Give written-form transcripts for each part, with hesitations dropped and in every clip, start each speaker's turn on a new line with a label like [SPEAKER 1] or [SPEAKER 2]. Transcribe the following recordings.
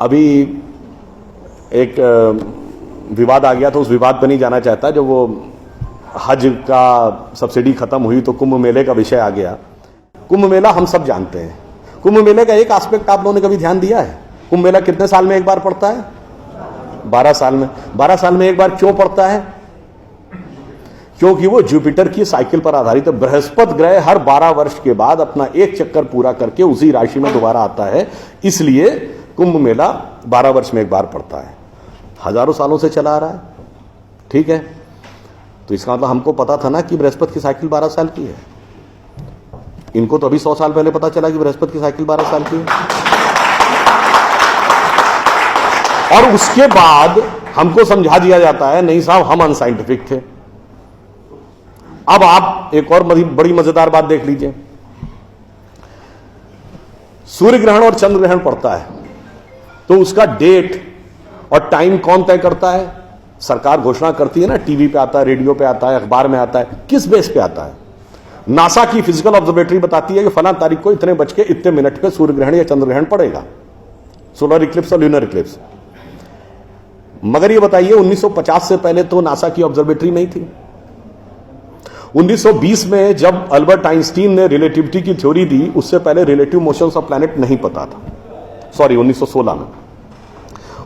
[SPEAKER 1] अभी एक विवाद आ गया तो उस विवाद पर नहीं जाना चाहता। जब वो हज का सब्सिडी खत्म हुई तो कुंभ मेले का विषय आ गया। कुंभ मेला हम सब जानते हैं। कुंभ मेले का एक एस्पेक्ट आप लोगों ने कभी ध्यान दिया है? कुंभ मेला कितने साल में एक बार पड़ता है? 12 साल में। 12 साल में एक बार क्यों पड़ता है? क्योंकि वो जुपिटर की साइकिल पर आधारित है। बृहस्पति ग्रह हर 12 वर्ष के बाद अपना एक चक्कर पूरा करके उसी राशि में दोबारा आता है, इसलिए कुंभ मेला 12 वर्ष में एक बार पड़ता है। हजारों सालों से चला आ रहा है, ठीक है। तो इसका मतलब हमको पता था ना कि बृहस्पति की साइकिल 12 साल की है। इनको तो अभी 100 साल पहले पता चला कि बृहस्पति की साइकिल 12 साल की है। और उसके बाद हमको समझा दिया जाता है नहीं साहब हम अनसाइंटिफिक थे। अब आप एक और बड़ी मजेदार बात देख लीजिए। सूर्य ग्रहण और चंद्र ग्रहण पड़ता है तो उसका डेट और टाइम कौन तय करता है? सरकार घोषणा करती है ना, टीवी पे आता है, रेडियो पे आता है, अखबार में आता है। किस बेस पे आता है? नासा की फिजिकल ऑब्जर्वेटरी बताती है कि फलां तारीख को इतने बज के इतने मिनट पे सूर्य ग्रहण या चंद्र ग्रहण पड़ेगा, सोलर इक्लिप्स और ल्यूनर इक्लिप्स। मगर ये बताइए 1950 से पहले तो नासा की ऑब्जर्वेटरी नहीं थी। 1920 में जब अल्बर्ट आइंस्टीन ने रिलेटिविटी की थ्योरी दी, उससे पहले रिलेटिव मोशंस ऑफ प्लैनेट नहीं पता था। सॉरी, 1916 में।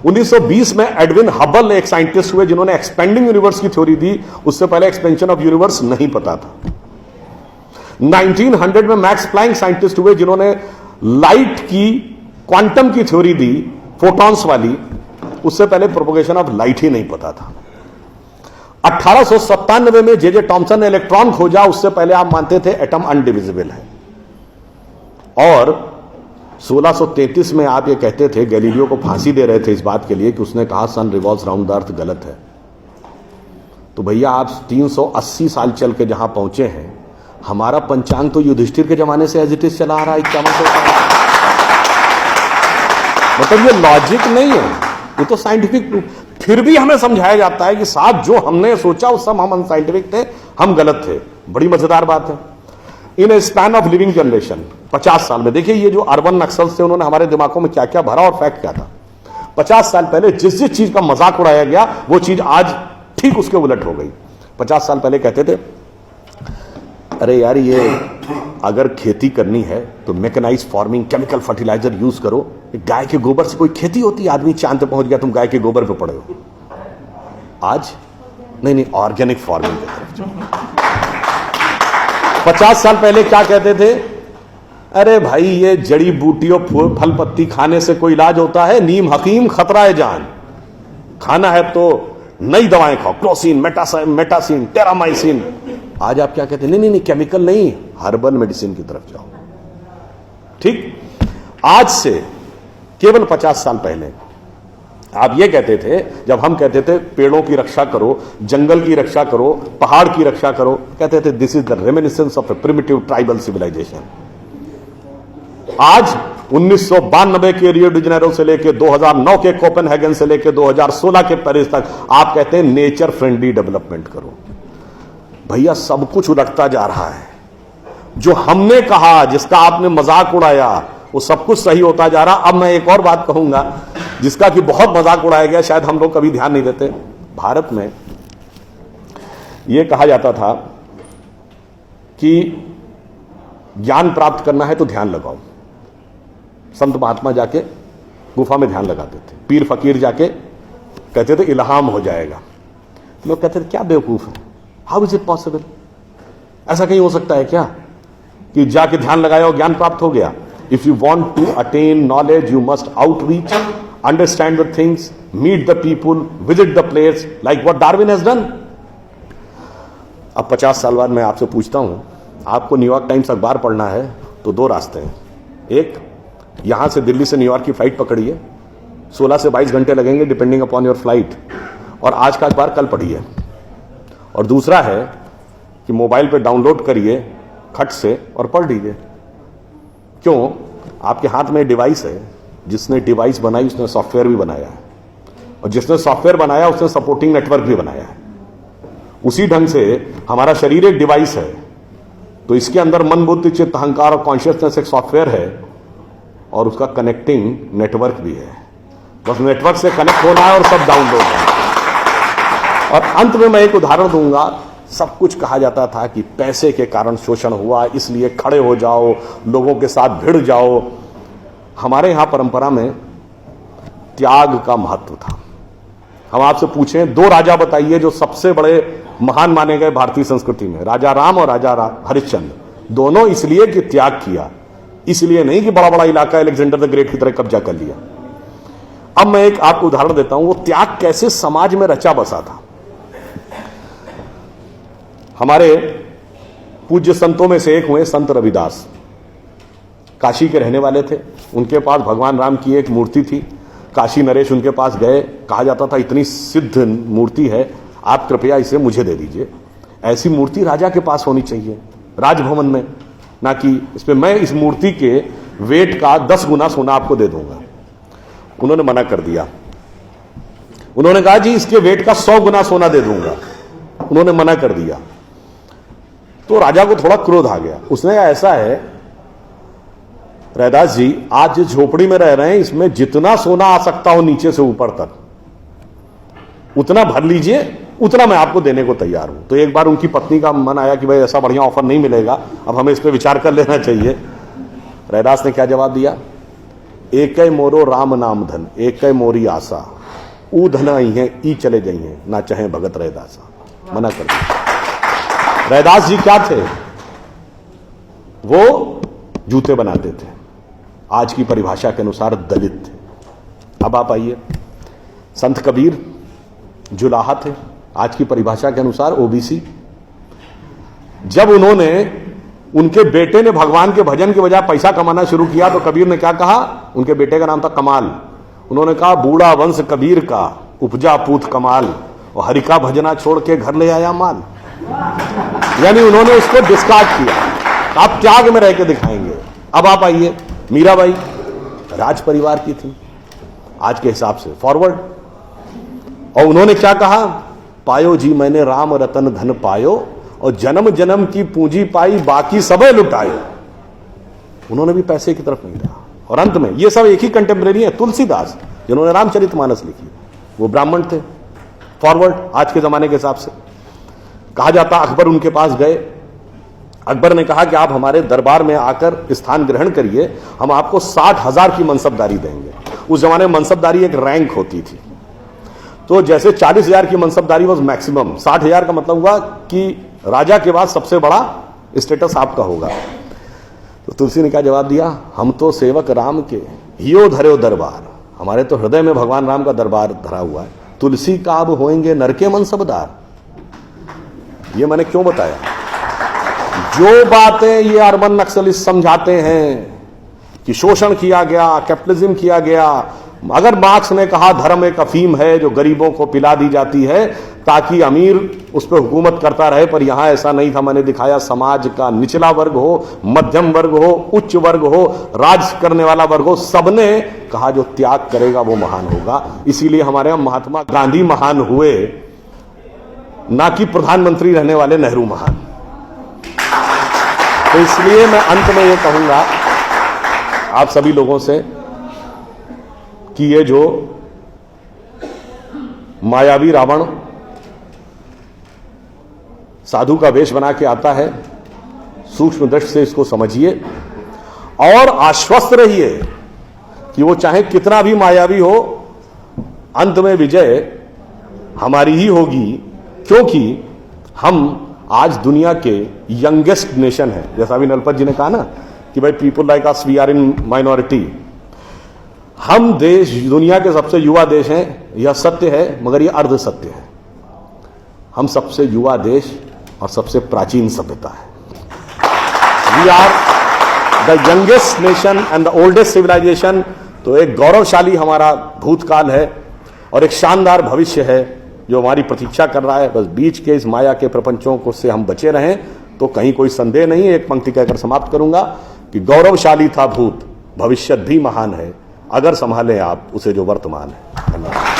[SPEAKER 1] 1920 में एडविन हबल एक साइंटिस्ट हुए जिन्होंने एक्सपेंडिंग यूनिवर्स की थ्योरी दी, उससे पहले एक्सपेंशन ऑफ यूनिवर्स नहीं पता था। 1900 में मैक्स प्लैंक साइंटिस्ट हुए जिन्होंने लाइट की क्वांटम की थ्योरी दी, फोटॉन्स वाली, उससे पहले प्रोपगेशन ऑफ लाइट ही नहीं पता था। 1897 में जे टॉमसन ने इलेक्ट्रॉन खोजा, उससे पहले आप मानते थे एटम अनडिविजिबल है। और 1633 में आप ये कहते थे, गैलीलियो को फांसी दे रहे थे इस बात के लिए कि उसने कहा सन रिवॉल्व्स राउंड द अर्थ गलत है। तो भैया आप 380 साल चल के जहां पहुंचे हैं, हमारा पंचांग तो युधिष्ठिर के जमाने से एज इट इज चला आ रहा है 5100 साल। मतलब ये लॉजिक नहीं है, ये तो साइंटिफिक प्रूफ। फिर भी हमें समझाया जाता है कि साहब जो हमने सोचा उस सब हम अनसाइंटिफिक थे, हम गलत थे। बड़ी मजेदार बात है। इन ए स्पैन ऑफ लिविंग जनरेशन 50 साल में, देखिए ये जो अर्बन नक्सल्स थे उन्होंने हमारे दिमागों में क्या क्या भरा और फैक्ट क्या था। 50 साल पहले जिस जिस चीज का मजाक उड़ाया गया वो चीज आज ठीक उसके उलट हो गई। 50 साल पहले कहते थे अरे यार ये अगर खेती करनी है तो mechanised farming, chemical fertiliser use करो। गाय के गोबर से कोई खेती होती है? आदमी चांद पे पहुंच गया, तुम गाय के गोबर पे पड़े हो। आज नहीं, ऑर्गेनिक फार्मिंग की तरफ जाओ। 50 साल पहले क्या कहते थे? अरे भाई ये जड़ी बूटियों फल पत्ती खाने से कोई इलाज होता है? नीम हकीम खतरा है जान। खाना है तो नई दवाएं खाओ, क्लोसिन, मेटासिन, टेरामाइसिन। आज आप क्या कहते हैं? नहीं, केमिकल नहीं, हर्बल मेडिसिन की तरफ जाओ। ठीक, आज से केवल 50 साल पहले आप ये कहते थे, जब हम कहते थे पेड़ों की रक्षा करो, जंगल की रक्षा करो, पहाड़ की रक्षा करो, कहते थे this is the reminiscence of a primitive tribal civilisation. आज 1992 के रियो डी जेनेरो से लेकर 2009 के कोपेनहेगन से लेकर 2016 के पेरिस तक आप कहते हैं नेचर फ्रेंडली डेवलपमेंट करो। भैया सब कुछ उलटता जा रहा है। जो हमने कहा, जिसका आपने मजाक उड़ाया, वो सब कुछ सही होता जा रहा। अब मैं एक और बात कहूंगा जिसका कि बहुत मजाक उड़ाया गया, शायद हम लोग कभी ध्यान नहीं देते। भारत में यह कहा जाता था कि ज्ञान प्राप्त करना है तो ध्यान लगाओ। संत महात्मा जाके गुफा में ध्यान लगाते थे, पीर फकीर जाके कहते थे इल्हाम हो जाएगा। लोग कहते थे क्या बेवकूफ है, हाउ इज इट पॉसिबल? ऐसा कहीं हो सकता है क्या कि जाके ध्यान लगाया और ज्ञान प्राप्त हो गया? If you want to attain knowledge you must outreach, understand the things, meet the people, visit the place, like what Darwin has done. अब 50 साल बाद मैं आपसे पूछता हूं, आपको न्यूयॉर्क टाइम्स अखबार पढ़ना है तो 2 रास्ते हैं। एक, यहां से दिल्ली से न्यूयॉर्क की फ्लाइट पकड़िए, 16 से 22 घंटे लगेंगे डिपेंडिंग अपॉन योर फ्लाइट, और आज का अखबार कल पढ़िए। और दूसरा है कि मोबाइल पे डाउनलोड करिए खट से और पढ़ लीजिए। क्यों? आपके हाथ में डिवाइस है, जिसने डिवाइस बनाई उसने सॉफ्टवेयर भी बनाया है, और जिसने सॉफ्टवेयर बनाया उसने सपोर्टिंग नेटवर्क भी बनाया है। उसी ढंग से हमारा शरीर एक डिवाइस है, तो इसके अंदर मन, बुद्धि, चित्त, अहंकार और कॉन्शियसनेस एक सॉफ्टवेयर है, और उसका कनेक्टिंग नेटवर्क भी है। बस नेटवर्क से कनेक्ट होना है और सब डाउनलोड है। और अंत में मैं एक उदाहरण दूंगा। सब कुछ कहा जाता था कि पैसे के कारण शोषण हुआ, इसलिए खड़े हो जाओ, लोगों के साथ भिड़ जाओ। हमारे यहां परंपरा में त्याग का महत्व था। हम आपसे पूछें, दो राजा बताइए जो सबसे बड़े महान माने गए भारतीय संस्कृति में, राजा राम और राजा हरिश्चंद्र। दोनों इसलिए कि त्याग किया, इसलिए नहीं कि बड़ा बड़ा इलाका अलेक्जेंडर द ग्रेट की तरह कब्जा कर लिया। अब मैं एक आपको उदाहरण देता हूं, वो त्याग कैसे समाज में रचा बसा था। हमारे पूज्य संतों में से एक हुए संत रविदास, काशी के रहने वाले थे। उनके पास भगवान राम की एक मूर्ति थी। काशी नरेश उनके पास गए, कहा जाता था इतनी सिद्ध मूर्ति है, आप कृपया इसे मुझे दे दीजिए। ऐसी मूर्ति राजा के पास होनी चाहिए राजभवन में, ना कि इसमें मैं इस मूर्ति के वेट का 10 गुना सोना आपको दे दूंगा। उन्होंने मना कर दिया। उन्होंने कहा जी इसके वेट का 100 गुना सोना दे दूंगा। उन्होंने मना कर दिया। तो राजा को थोड़ा क्रोध आ गया। उसने कहा ऐसा है रैदास जी, आज जिस झोपड़ी में रह रहे हैं इसमें जितना सोना आ सकता हो नीचे से ऊपर तक उतना भर लीजिए, उतना मैं आपको देने को तैयार हूं। तो एक बार उनकी पत्नी का मन आया कि भाई ऐसा बढ़िया ऑफर नहीं मिलेगा, अब हमें इस पर विचार कर लेना चाहिए। रैदास ने क्या जवाब दिया? एक मोरो राम नाम धन, एक मोरी आशा, ऊ धन आई है ई चले गई हैं, ना चाहे भगत रैदासा। मना कर दिया। रैदास जी क्या थे? वो जूते बनाते थे, आज की परिभाषा के अनुसार दलित थे। अब आप आइए, संत कबीर जुलाहा थे, आज की परिभाषा के अनुसार ओबीसी। जब उन्होंने, उनके बेटे ने भगवान के भजन के बजाय पैसा कमाना शुरू किया तो कबीर ने क्या कहा? उनके बेटे का नाम था कमाल। उन्होंने कहा बूढ़ा वंश कबीर का, उपजा पूत कमाल, और हरि का भजना छोड़ के घर ले आया माल। यानी उन्होंने उसको डिस्कार्ड किया। आप त्याग में रह के दिखाएंगे। अब आप आइए, मीराबाई राज परिवार की थी आज के हिसाब से, फॉरवर्ड। और उन्होंने क्या कहा? पायो जी मैंने राम रतन धन पायो, और जन्म जन्म की पूंजी पाई बाकी सबे लुटायो। उन्होंने भी पैसे की तरफ नहीं रहा। और अंत में ये सब एक ही कंटेम्परेरी है, तुलसीदास जिन्होंने रामचरितमानस लिखी, वो ब्राह्मण थे, फॉरवर्ड आज के जमाने के हिसाब से। कहा जाता अकबर उनके पास गए। अकबर ने कहा कि आप हमारे दरबार में आकर स्थान ग्रहण करिए, हम आपको 60,000 की मनसबदारी देंगे। उस जमाने में मनसबदारी एक रैंक होती थी। तो जैसे 40,000 की मनसबदारी वॉज मैक्सिमम, 60,000 का मतलब हुआ कि राजा के बाद सबसे बड़ा स्टेटस आपका होगा। तो तुलसी ने क्या जवाब दिया? हम तो सेवक राम के हियो धरो दरबार, हमारे तो हृदय में भगवान राम का दरबार धरा हुआ है। तुलसी का अब होएंगे नर के मनसबदार। ये मैंने क्यों बताया? जो बातें ये अर्बन नक्सलिस्ट समझाते हैं कि शोषण किया गया, कैपिटलिज्म किया गया, अगर मार्क्स ने कहा धर्म एक अफीम है जो गरीबों को पिला दी जाती है ताकि अमीर उस पर हुकूमत करता रहे, पर यहां ऐसा नहीं था। मैंने दिखाया समाज का निचला वर्ग हो, मध्यम वर्ग हो, उच्च वर्ग हो, राज करने वाला वर्ग हो, सबने कहा जो त्याग करेगा वो महान होगा। इसीलिए हमारे यहां महात्मा गांधी महान हुए, ना कि प्रधानमंत्री रहने वाले नेहरू महान। तो इसलिए मैं अंत में ये कहूंगा आप सभी लोगों से कि ये जो मायावी रावण साधु का वेश बना के आता है, सूक्ष्म दृष्टि से इसको समझिए और आश्वस्त रहिए कि वो चाहे कितना भी मायावी हो, अंत में विजय हमारी ही होगी, क्योंकि हम आज दुनिया के यंगेस्ट नेशन है। जैसा अभी नलपत जी ने कहा ना कि भाई people like us we are in minority. हम देश दुनिया के सबसे युवा देश हैं, यह सत्य है, मगर यह अर्ध सत्य है। हम सबसे युवा देश और सबसे प्राचीन सभ्यता है। We are the youngest nation and the oldest civilisation. तो एक गौरवशाली हमारा भूतकाल है और एक शानदार भविष्य है जो हमारी प्रतीक्षा कर रहा है। बस बीच के इस माया के प्रपंचों को से हम बचे रहें तो कहीं कोई संदेह नहीं। एक पंक्ति कहकर समाप्त करूंगा कि गौरवशाली था भूत, भविष्य भी महान है, अगर संभालें आप उसे जो वर्तमान है। धन्यवाद।